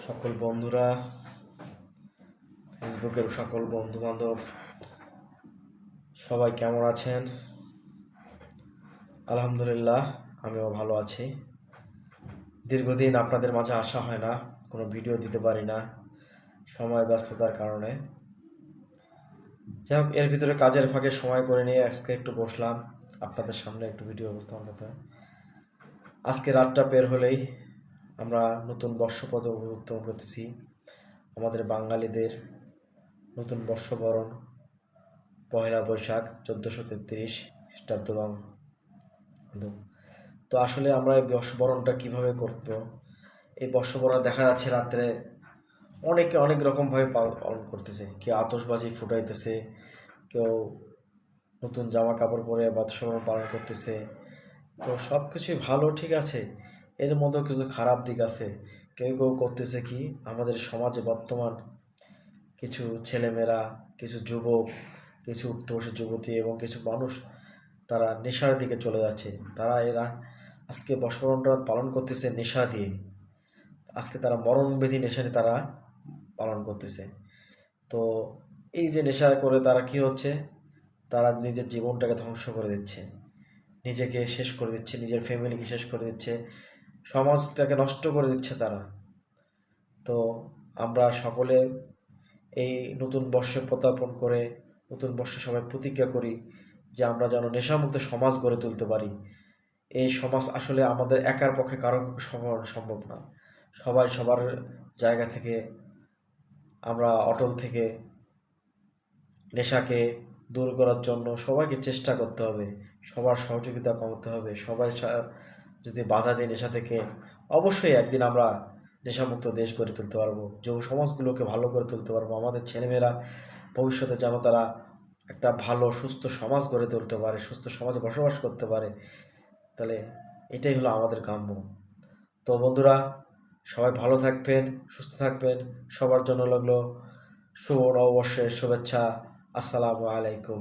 সকল বন্ধুরা, ফেসবুকের সকল বন্ধু বান্ধব সবাই কেমন আছেন? আলহামদুলিল্লাহ, আমিও ভালো আছি। দীর্ঘদিন আপনাদের মাঝে আসা হয় না, কোনো ভিডিও দিতে পারি না সময় ব্যস্ততার কারণে। যাই হোক, এর ভিতরে কাজের ফাঁকে সময় করে নিয়ে আজকে একটু বসলাম আপনাদের সামনে একটু ভিডিও উপস্থাপন করতে। আজকে রাতটা বের হলেই আমরা নতুন বর্ষপদ উদযাপন করতেছি। আমাদের বাঙালিদের নতুন বর্ষবরণ পহেলা বৈশাখ 1433 খ্রিস্টাব্দ। তো আসলে আমরা এই বর্ষবরণটা কীভাবে করব, এই বর্ষবরণ দেখা যাচ্ছে রাত্রে অনেকে অনেক রকমভাবে পালন করতেছে। কেউ আতশবাজি ফুটাইতেছে, কেউ নতুন জামা কাপড় পরে বর্ষবরণ পালন করতেছে। তো সব কিছুই ভালো, ঠিক আছে, এর মধ্যেও কিছু খারাপ দিক আছে। কেউ কেউ করতেছে কি, আমাদের সমাজে বর্তমান কিছু ছেলেমেয়েরা, কিছু যুবক, কিছু উঠতে বসে যুবতী এবং কিছু মানুষ তারা নেশার দিকে চলে যাচ্ছে। এরা আজকে বর্ষবরণটা পালন করতেছে নেশা দিয়ে। আজকে তারা মরণবেধি নেশাটি তারা পালন করতেছে। তো এই যে নেশা করে তারা কি হচ্ছে, তারা নিজের জীবনটাকে ধ্বংস করে দিচ্ছে, নিজেকে শেষ করে দিচ্ছে, নিজের ফ্যামিলিকে শেষ করে দিচ্ছে, সমাজটাকে নষ্ট করে দিচ্ছে তারা। তো আমরা সকলে এই নতুন বর্ষে পদার্পণ করে নতুন বর্ষে সবাই প্রতিজ্ঞা করি যে আমরা যেন নেশামুক্ত সমাজ গড়ে তুলতে পারি। এই সমাজ আসলে আমাদের একার পক্ষে কারো সম্ভব না। সবাই সবার জায়গা থেকে আমরা অটল থেকে নেশাকে দূর করার জন্য সবাইকে চেষ্টা করতে হবে, সবার সহযোগিতা করতে হবে। সবাই যদি বাধা দেয় নেশা থেকে, অবশ্যই একদিন আমরা নেশামুক্ত দেশ গড়ে তুলতে পারবো, যুব সমাজগুলোকে ভালো করে তুলতে পারবো। আমাদের ছেলেমেয়েরা ভবিষ্যতে যেন তারা একটা ভালো সুস্থ সমাজ গড়ে তুলতে পারে, সুস্থ সমাজে বসবাস করতে পারে। তাহলে এটাই হলো আমাদের কাম্য। তো বন্ধুরা, সবাই ভালো থাকবেন, সুস্থ থাকবেন। সবার জন্য লাগলো শুভ নববর্ষের শুভেচ্ছা। আসসালামু আলাইকুম।